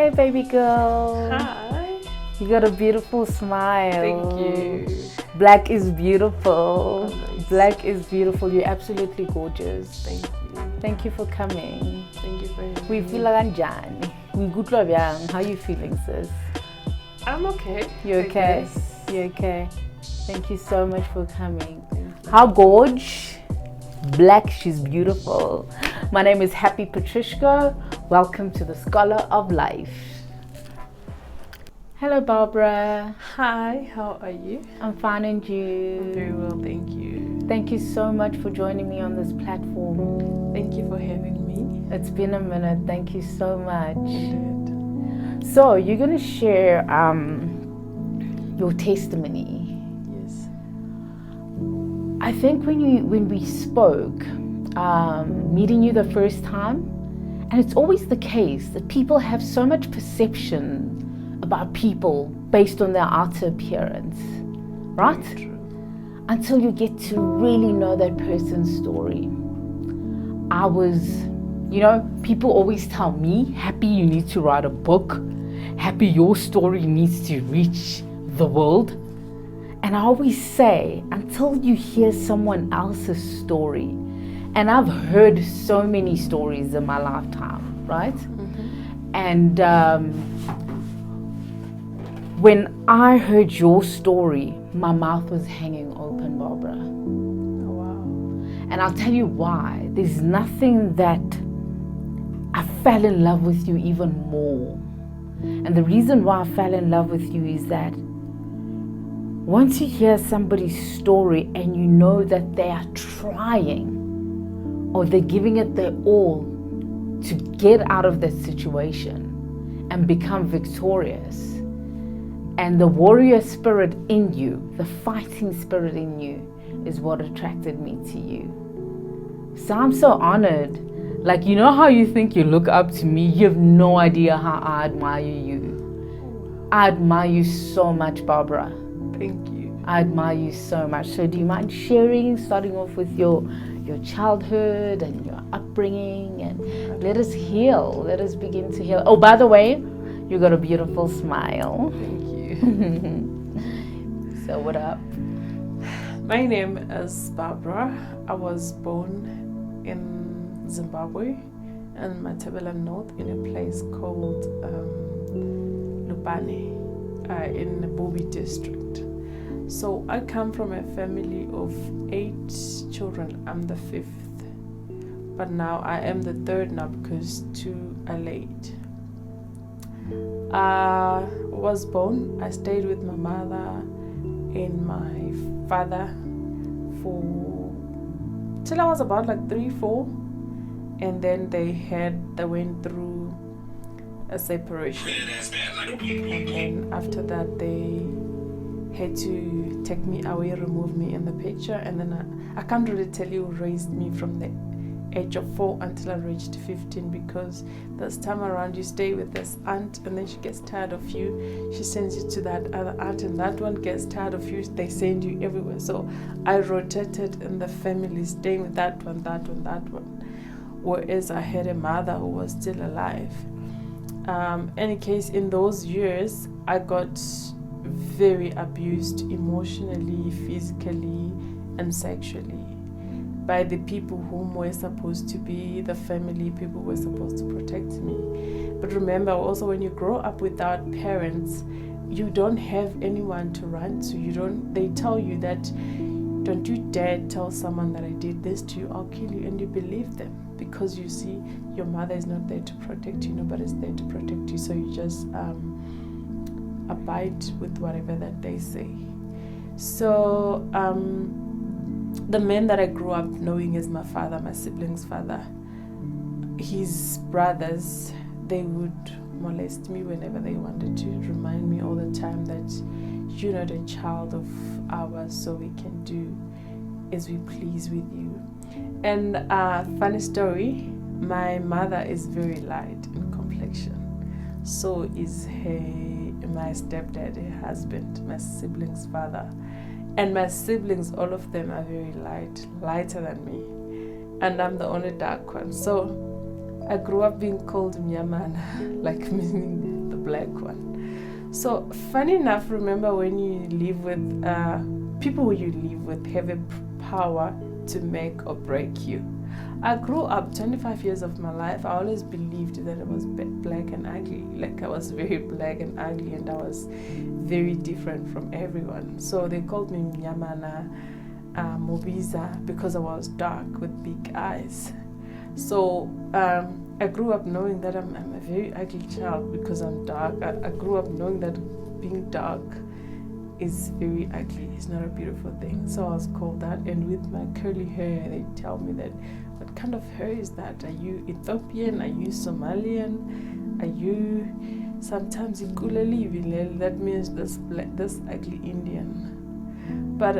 Hi, baby girl. Hi. You got a beautiful smile. Thank you. Black is beautiful. Oh, nice. Black is beautiful. You're absolutely gorgeous. Thank you. Thank you for coming. Thank you very much. We feel kanjani? We good love yang. How you feeling, sis? I'm okay. You I okay? guess. You okay? Thank you so much for coming. Thank you. How gorge? Black, she's beautiful. My name is Happy Patrishka. Welcome to the Scholar of Life. Hello, Barbara. Hi, how are you? I'm fine, and you? I'm very well, thank you. Thank you so much for joining me on this platform. Thank you for having me. It's been a minute. Thank you so much. Indeed. So you're gonna share your testimony. Yes. I think when we spoke, meeting you the first time, and it's always the case that people have so much perception about people based on their outer appearance, right? Very true. Until you get to really know that person's story. People always tell me, Happy, you need to write a book. Happy, your story needs to reach the world. And I always say, until you hear someone else's story, and I've heard so many stories in my lifetime, right? Mm-hmm. And when I heard your story, my mouth was hanging open, Barbara. Oh, wow. And I'll tell you why. There's nothing that I fell in love with you even more. And the reason why I fell in love with you is that once you hear somebody's story and you know that they are trying or they're giving it their all to get out of that situation and become victorious, and the warrior spirit in you, the fighting spirit in you, is what attracted me to you. So I'm so honored. Like, you know how you think you look up to me? You have no idea how I admire you. I admire you so much, Barbara. Thank you. I admire you so much. So do you mind sharing, starting off with your childhood and your upbringing, and let us heal. Let us begin to heal. Oh, by the way, you got a beautiful smile. Thank you. So what up? My name is Barbara. I was born in Zimbabwe, in Matabeleland North, in a place called Lupane, in the Bobi district. So I come from a family of 8 children. I'm the 5th, but now I am the 3rd now because 2 are late. I was born, I stayed with my mother and my father till I was about like 3, 4, and then they went through a separation, and then after that they had to take me away, remove me in the picture, and then I can't really tell you who raised me from the age of 4 until I reached 15, because this time around you stay with this aunt and then she gets tired of you, she sends you to that other aunt, and that one gets tired of you, they send you everywhere. So I rotated in the family, staying with that one, whereas I had a mother who was still alive. Any case, in those years I got very abused emotionally, physically and sexually by the people whom were supposed to be the family, people who were supposed to protect me. But remember also, when you grow up without parents, you don't have anyone to run to. They tell you that, don't you dare tell someone that I did this to you, I'll kill you, and you believe them because you see your mother is not there to protect you, nobody's there to protect you, so you just abide with whatever that they say. So the man that I grew up knowing is my father, my sibling's father. His brothers, they would molest me whenever they wanted to, remind me all the time that you're not a child of ours, so we can do as we please with you. And funny story, my mother is very light in complexion. So is my stepdad, her husband, my sibling's father. And my siblings, all of them are very lighter than me. And I'm the only dark one. So I grew up being called Mnyamana, like meaning black one. So funny enough, remember when you live with people who you live with have a power to make or break you. I grew up 25 years of my life. I always believed that I was black and ugly. Like I was very black and ugly, and I was very different from everyone. So they called me Mnyamana Mobiza because I was dark with big eyes. So I grew up knowing that I'm a very ugly child because I'm dark. I grew up knowing that being dark is very ugly. It's not a beautiful thing. So I was called that. And with my curly hair, they tell me that, what kind of hair is that? Are you Ethiopian? Are you Somalian? Are you sometimes Ikuleli Vilel? That means this ugly Indian. But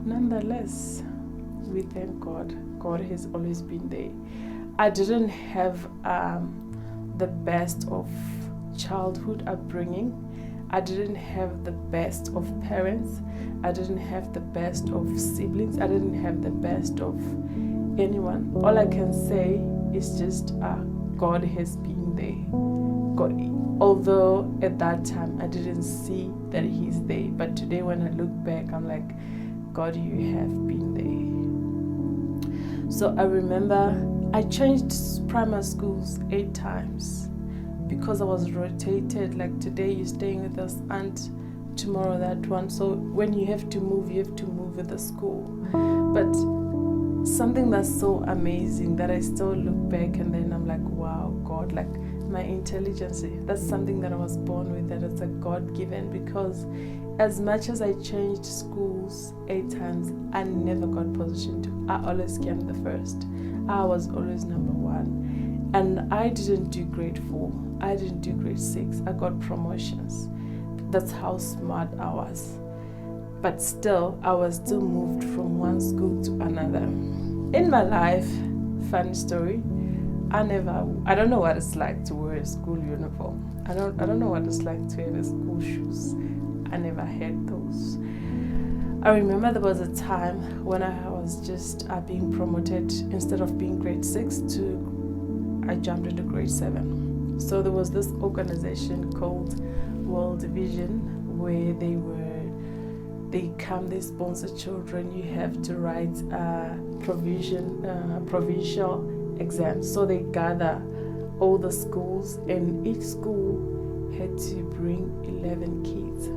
nonetheless, we thank God. God has always been there. I didn't have the best of childhood upbringing. I didn't have the best of parents. I didn't have the best of siblings. I didn't have the best of anyone. All I can say is just God has been there. God, although at that time I didn't see that He's there, but today when I look back, I'm like, God, you have been there. So I remember I changed primary schools 8 times. Because I was rotated, like today you're staying with us and tomorrow that one. So when you have to move with the school. But something that's so amazing that I still look back and then I'm like, wow, God, like my intelligence, that's something that I was born with, that it's a God-given, because as much as I changed schools 8 times, I never got positioned to. I always came the first. I was always number 1. And I didn't do grade 4. I didn't do grade 6. I got promotions. That's how smart I was. But still, I was still moved from one school to another. In my life, funny story, I don't know what it's like to wear a school uniform. I don't know what it's like to have school shoes. I never had those. I remember there was a time when I was just being promoted. Instead of being grade 6 I jumped into grade 7. So there was this organization called World Vision where they sponsor children. You have to write provincial exams. So they gather all the schools, and each school had to bring 11 kids.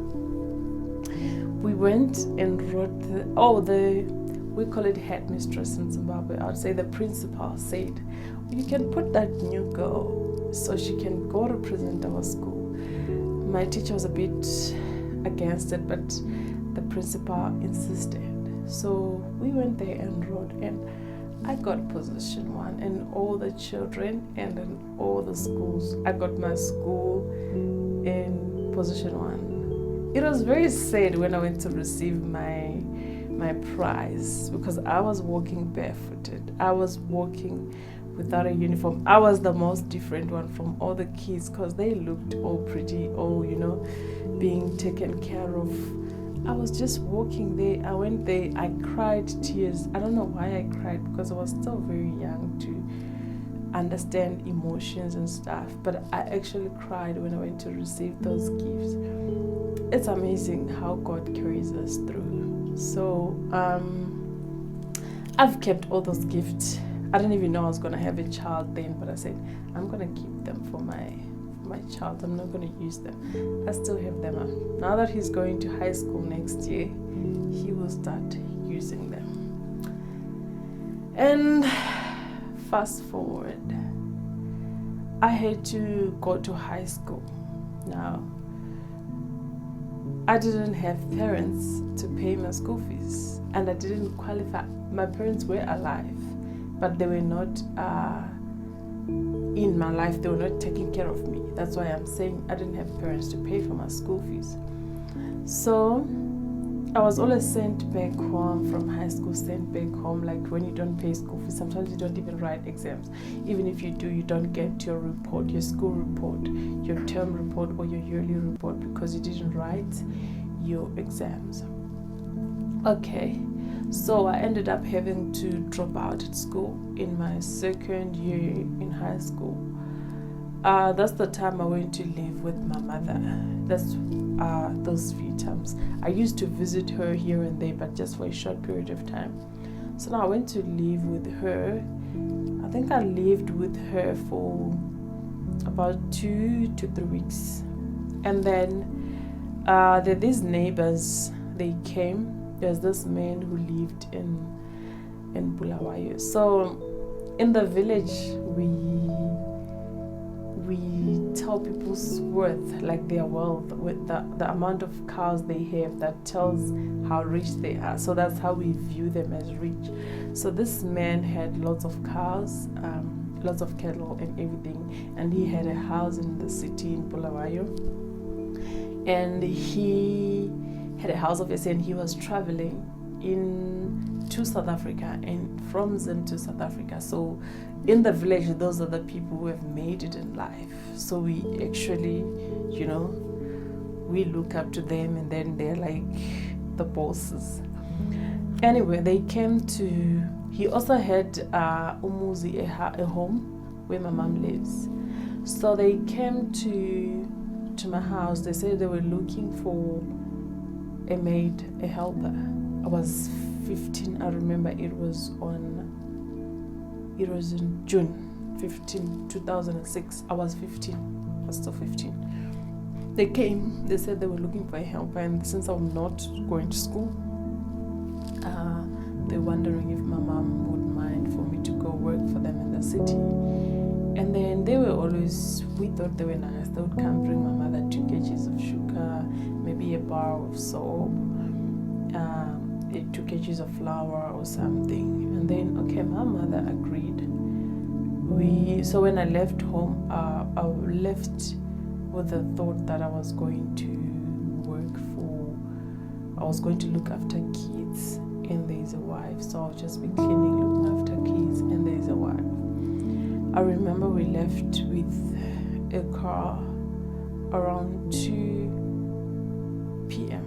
We went and wrote we call it headmistress in Zimbabwe. I'd say the principal said, you can put that new girl so she can go represent our school. My teacher was a bit against it, but the principal insisted. So we went there and wrote, and I got position 1, and all the children and in all the schools, I got my school in position 1. It was very sad when I went to receive my prize, because I was walking barefooted. I was walking without a uniform. I was the most different one from all the kids because they looked all pretty, all, being taken care of. I was just walking there. I went there. I cried tears. I don't know why I cried, because I was still very young to understand emotions and stuff. But I actually cried when I went to receive those gifts. It's amazing how God carries us through. So I've kept all those gifts. I didn't even know I was going to have a child then, but I said, I'm going to keep them for my child. I'm not going to use them. I still have them. Now that he's going to high school next year, he will start using them. And fast forward, I had to go to high school. Now, I didn't have parents to pay my school fees, and I didn't qualify. My parents were alive, but they were not in my life. They were not taking care of me. That's why I'm saying I didn't have parents to pay for my school fees. So I was always sent back home from high school, sent back home. Like when you don't pay school fees, sometimes you don't even write exams. Even if you do, you don't get your report, your school report, your term report, or your yearly report, because you didn't write your exams. Okay, so I ended up having to drop out at school in my second year in high school. That's the time I went to live with my mother. That's those few times. I used to visit her here and there, but just for a short period of time. So now I went to live with her. I think I lived with her for about 2 to 3 weeks. And then there these neighbors, they came. There's this man who lived in Bulawayo. So in the village, we tell people's worth, like their wealth, with the amount of cows they have. That tells how rich they are. So that's how we view them, as rich. So this man had lots of cows, lots of cattle and everything, and he had a house in the city in Bulawayo, and he had a house obviously, and he was traveling to South Africa, and from Zim to South Africa. So in the village, those are the people who have made it in life. So we actually, we look up to them, and then they're like the bosses. Anyway, they came to, he also had Umuzi, a home where my mom lives. So they came to my house. They said they were looking for a maid, a helper. I was 15. I remember it was in June 15, 2006. I was 15. I was still 15. They came. They said they were looking for a helper, and since I'm not going to school, they're wondering if my mom would mind for me to go work for them in the city. And then they were always, we thought they were nice. They would come bring my mother 2 kgs of sugar, maybe a bar of soap, 2 kgs of flour or something. And then, okay, my mother agreed. So when I left home, I left with the thought that I was going to look after kids, and there's a wife. So I'll just be cleaning, looking after kids, and there's a wife. I remember we left with a car around 2 p.m.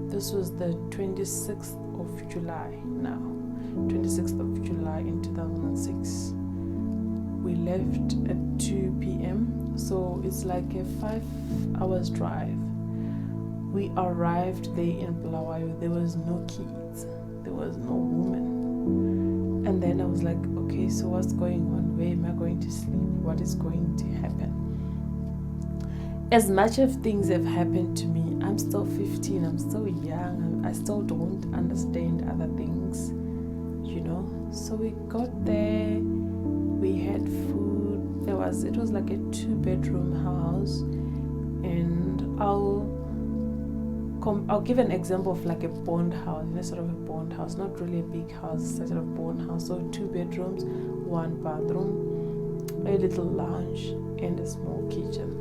This was the 26th of July now. 26th of July in 2006. We left at 2 p.m. So it's like a 5 hours drive. We arrived there in Bulawayo. There was no kids. There was no woman. And then I was like, okay, so what's going on? Where am I going to sleep? What is going to happen? As much of things have happened to me, I'm still 15, I'm still young, I still don't understand other things, So we got there, we had food. It was like a 2-bedroom house, and I'll give an example of like a bond house, sort of a bond house, not really a big house, sort of bond house. So 2 bedrooms, 1 bathroom, a little lounge, and a small kitchen.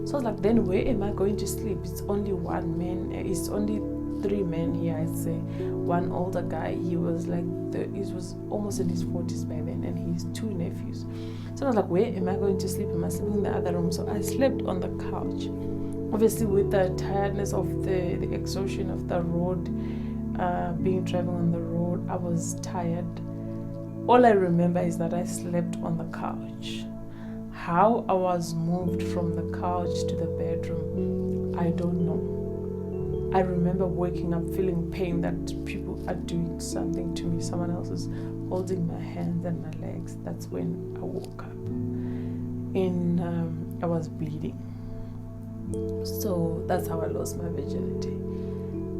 So I was like, then where am I going to sleep? It's only 1 man. It's only 3 men here, I'd say. 1 older guy. He was almost in his 40s by then, and his 2 nephews. So I was like, where am I going to sleep? Am I sleeping in the other room? So I slept on the couch. Obviously, with the tiredness of the exhaustion of the road, traveling on the road, I was tired. All I remember is that I slept on the couch. How I was moved from the couch to the bedroom, I don't know. I remember waking up feeling pain, that people are doing something to me. Someone else is holding my hands and my legs. That's when I woke up. And I was bleeding. So that's how I lost my virginity.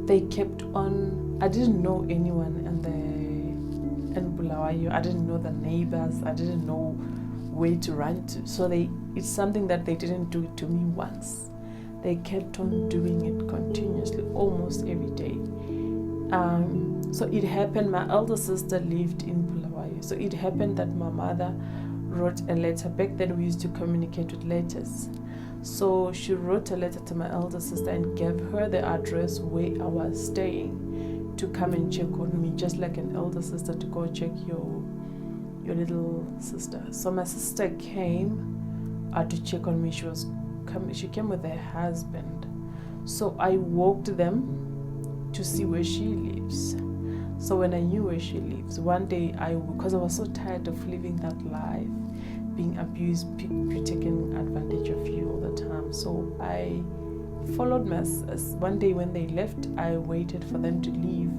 They kept on. I didn't know anyone in Bulawayo. I didn't know the neighbors. I didn't know where to run to. So it's something that they didn't do to me once. They kept on doing it continuously, almost every day. So it happened, my elder sister lived in Bulawayo. So it happened that my mother wrote a letter. Back then we used to communicate with letters. So she wrote a letter to my elder sister and gave her the address where I was staying to come and check on me, just like an elder sister to go check your little sister. So my sister came to check on me. She came with her husband. So I walked them to see where she lives. So when I knew where she lives, one day because I was so tired of living that life, being abused, people taking advantage of you all the time. So I followed one day when they left, I waited for them to leave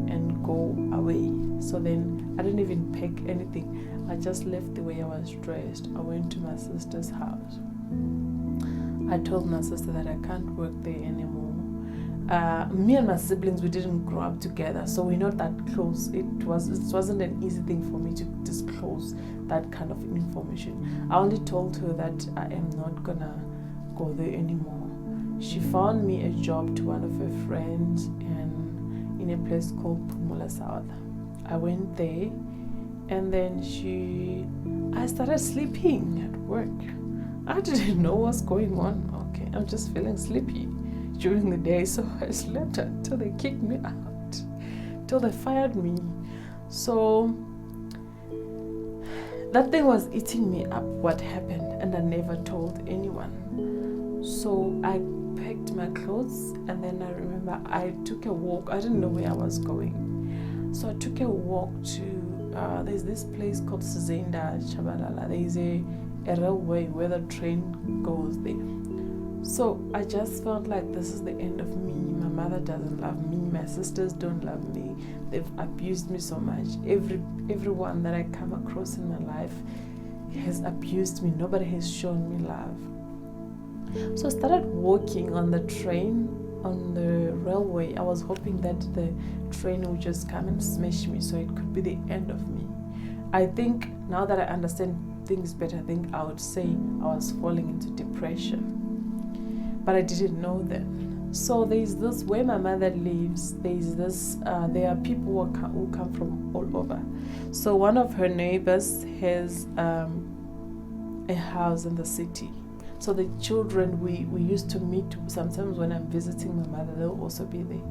and go away. So then I didn't even pack anything. I just left the way I was dressed. I went to my sister's house. I told my sister that I can't work there anymore. Me and my siblings, we didn't grow up together, so we're not that close. It wasn't an easy thing for me to disclose that kind of information. I only told her that I am not gonna go there anymore. She found me a job to one of her friends in a place called Pumula South. I went there, and then I started sleeping at work. I didn't know what's going on. Okay, I'm just feeling sleepy during the day, so I slept until they kicked me out, till they fired me. So that thing was eating me up, what happened, and I never told anyone. So I packed my clothes, and then I remember I took a walk. I didn't know where I was going, so I took a walk to there's this place called Sizenda Chabalala. There is a railway where the train goes there. So I just felt like this is the end of me. My mother doesn't love me. My sisters don't love me. They've abused me so much. Everyone that I come across in my life has abused me. Nobody has shown me love. So I started walking on the train, on the railway. I was hoping that the train would just come and smash me, so it could be the end of me. I think now that I understand things better, I think I would say I was falling into depression. But I didn't know then. So there's this, where my mother lives, there are people who come from all over. So one of her neighbors has a house in the city. So the children, we used to meet sometimes when I'm visiting my mother, they'll also be there.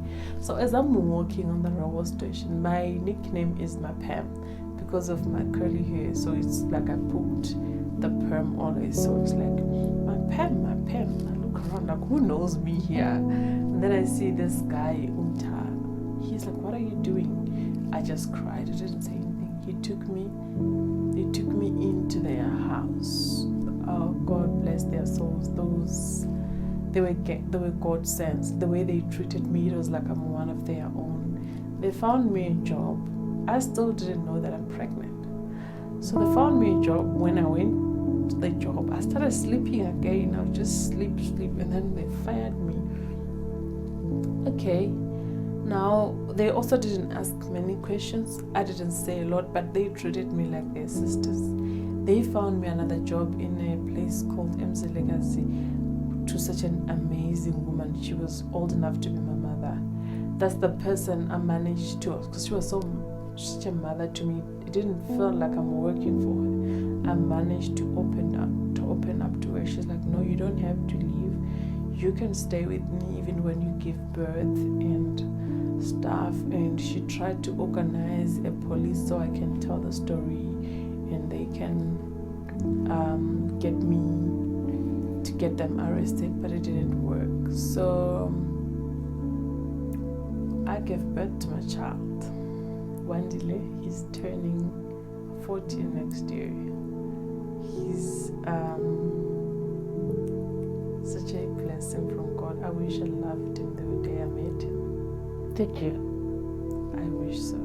So as I'm walking on the railway station, my nickname is my Pam because of my curly hair. So it's like I put the perm always. So it's like, my Pam. I look around like, who knows me here? And then I see this guy, Umta. He's like, what are you doing? I just cried. I didn't say anything. He took me into their house. Oh, God bless their souls. They were God sent. The way they treated me, it was like I'm one of their own. They found me a job. I still didn't know that I'm pregnant. So they found me a job. When I went to the job, I started sleeping again. I would just sleep, and then they fired me. Okay. Now, they also didn't ask many questions. I didn't say a lot, but they treated me like their sisters. They found me another job in a place called MC Legacy to such an amazing woman. She was old enough to be my mother. That's the person I managed to, because she was such a mother to me. It didn't feel like I'm working for her. I managed to open up to her. She's like, no, you don't have to leave. You can stay with me even when you give birth and stuff. And she tried to organize a police so I can tell the story and they can get them arrested, but it didn't work. So I gave birth to my child. Wandile, he's turning 14 next year. He's such a blessing from God. I wish I loved him the day I met him. Did you? I wish so.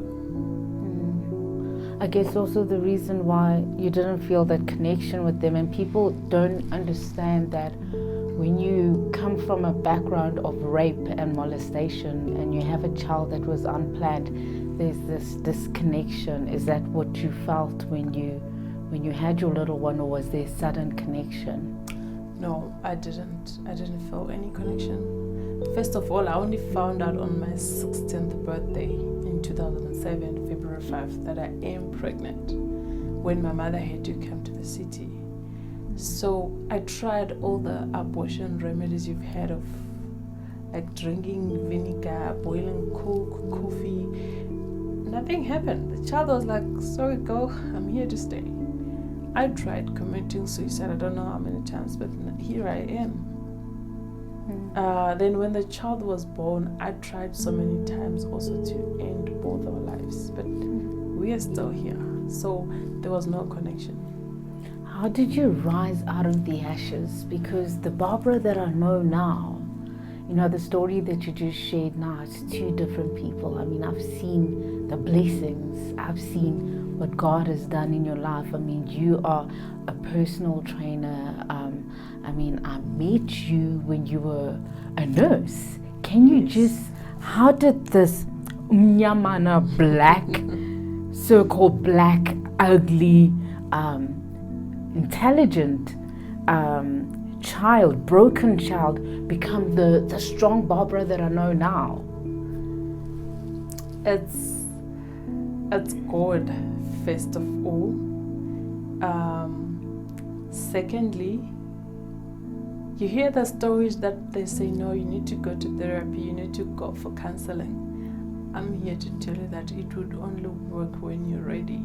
I guess also the reason why you didn't feel that connection with them, and people don't understand that when you come from a background of rape and molestation and you have a child that was unplanned, there's this disconnection. Is that what you felt when you had your little one, or was there sudden connection? No, I didn't feel any connection. First of all, I only found out on my 16th birthday in 2007, February 5th, that I am pregnant when my mother had to come to the city. So I tried all the abortion remedies you've heard of, like drinking vinegar, boiling Coke, coffee. Nothing happened. The child was like, sorry, go, I'm here to stay. I tried committing suicide, I don't know how many times, but here I am. Then when the child was born, I tried so many times also to end both our lives, but we are still here. So there was no connection. How how did you rise out of the ashes? Because the Barbara that I know now, you know, the story that you just shared now, it's two different people. I mean, I've seen the blessings. I've seen what God has done in your life. I mean, you are a personal trainer. I mean, I met you when you were a nurse. Can you just, how did this Mnyamana black, so-called black, ugly, intelligent child, broken child, become the strong Barbara that I know now? It's God, first of all. Secondly, you hear the stories that they say, no, you need to go to therapy, you need to go for counseling. I'm here to tell you that it would only work when you're ready.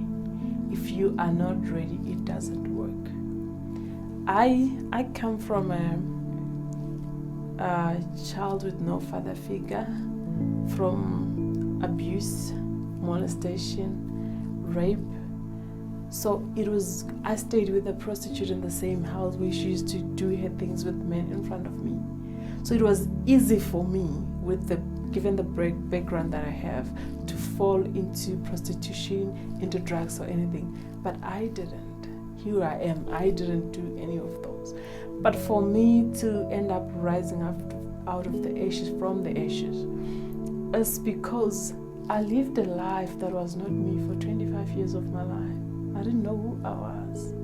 If you are not ready, it doesn't work. I come from a child with no father figure, from abuse, molestation, rape. So I stayed with a prostitute in the same house where she used to do her things with men in front of me. So it was easy for me, given the background that I have, to fall into prostitution, into drugs or anything. But I didn't. Here I am. I didn't do any of those. But for me to end up rising out of the ashes, from the ashes, is because I lived a life that was not me for 25 years of my life. I didn't know who I was.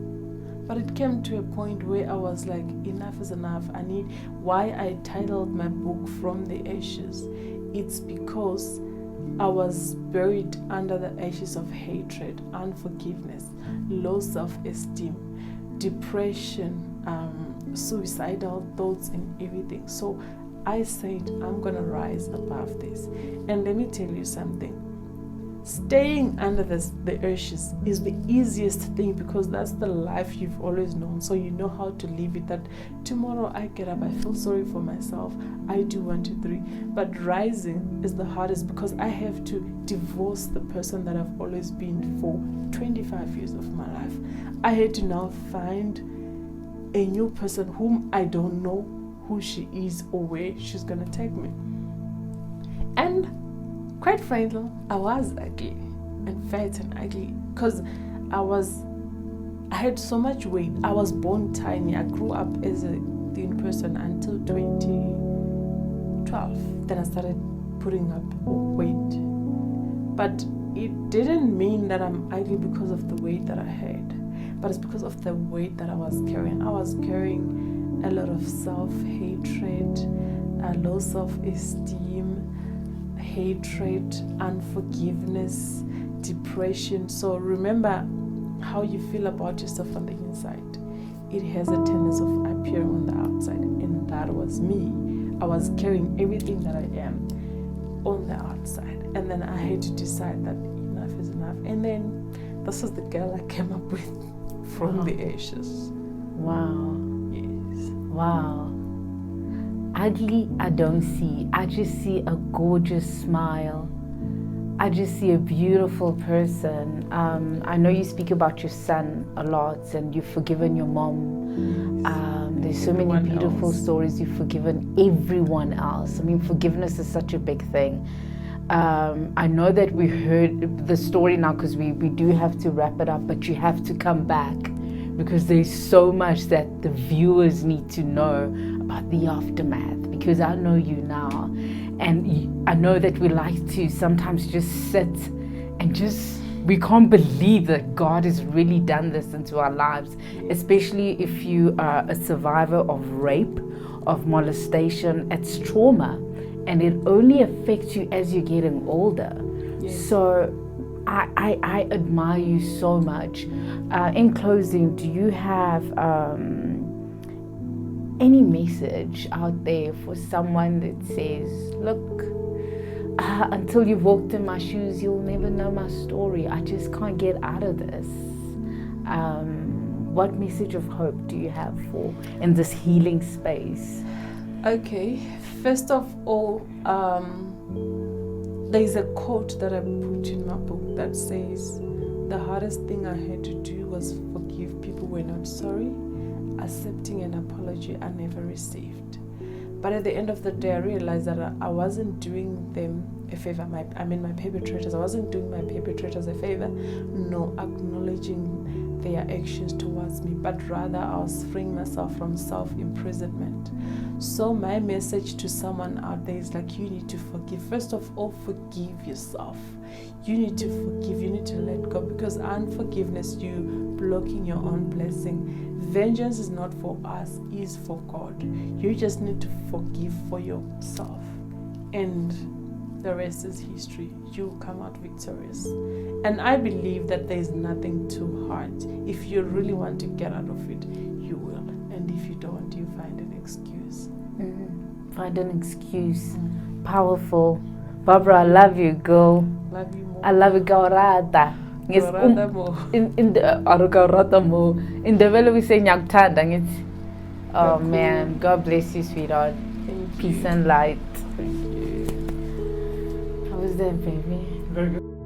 But it came to a point where I was like, enough is enough. Why I titled my book From the Ashes. It's because I was buried under the ashes of hatred, unforgiveness, low self-esteem, depression, suicidal thoughts and everything. So I said, I'm going to rise above this. And let me tell you something. Staying under the ashes is the easiest thing, because that's the life you've always known. So you know how to live it. That tomorrow I get up, I feel sorry for myself, I do 1, 2, 3. But rising is the hardest, because I have to divorce the person that I've always been for 25 years of my life. I had to now find a new person whom I don't know who she is or where she's gonna take me. And quite frankly, I was ugly and fat and ugly, because I had so much weight. I was born tiny. I grew up as a thin person until 2012. Then I started putting up weight. But it didn't mean that I'm ugly because of the weight that I had, but it's because of the weight that I was carrying. I was carrying a lot of self-hatred, low self-esteem, hatred, unforgiveness, depression. So remember, how you feel about yourself on the inside, it has a tendency of appearing on the outside. And that was me. I was carrying everything that I am on the outside. And then I had to decide that enough is enough. And then this is the girl I came up with, From the Ashes. Wow. Yes. Wow. Ugly, I don't see. I just see a gorgeous smile. I just see a beautiful person. I know you speak about your son a lot, and you've forgiven your mom. There's so many beautiful stories. You've forgiven everyone else. I mean, forgiveness is such a big thing. I know that we heard the story now, because we do have to wrap it up, but you have to come back, because there's so much that the viewers need to know about the aftermath, because I know you now, and I know that we like to sometimes just sit and we can't believe that God has really done this into our lives, especially if you are a survivor of rape, of molestation. It's trauma, and it only affects you as you're getting older. Yes. So I admire you so much. In closing, do you have any message out there for someone that says, look, until you've walked in my shoes, you'll never know my story. I just can't get out of this. What message of hope do you have for in this healing space? Okay, first of all, there is a quote that I put in my book that says, the hardest thing I had to do was forgive people who were not sorry, accepting an apology I never received. But at the end of the day, I realized that I wasn't doing them a favor. My perpetrators. I wasn't doing my perpetrators a favor, nor acknowledging their actions towards me, but rather I was freeing myself from self-imprisonment. So my message to someone out there is like, you need to forgive. First of all, forgive yourself. You need to forgive. You need to let go, because unforgiveness, you blocking your own blessing. Vengeance is not for us, is for God. You just need to forgive for yourself, and the rest is history. You will come out victorious. And I believe that there is nothing too hard. If you really want to get out of it, you will. And if you don't, you find an excuse. Find an excuse. Powerful. Barbara, I love you, girl. Love you more. I love you, Gaurada. Yes, Gaurada more. In the way we say Nyaktanda, oh man, God bless you, sweetheart. Thank Peace you. and light. Thank you. How was that, baby? Very good.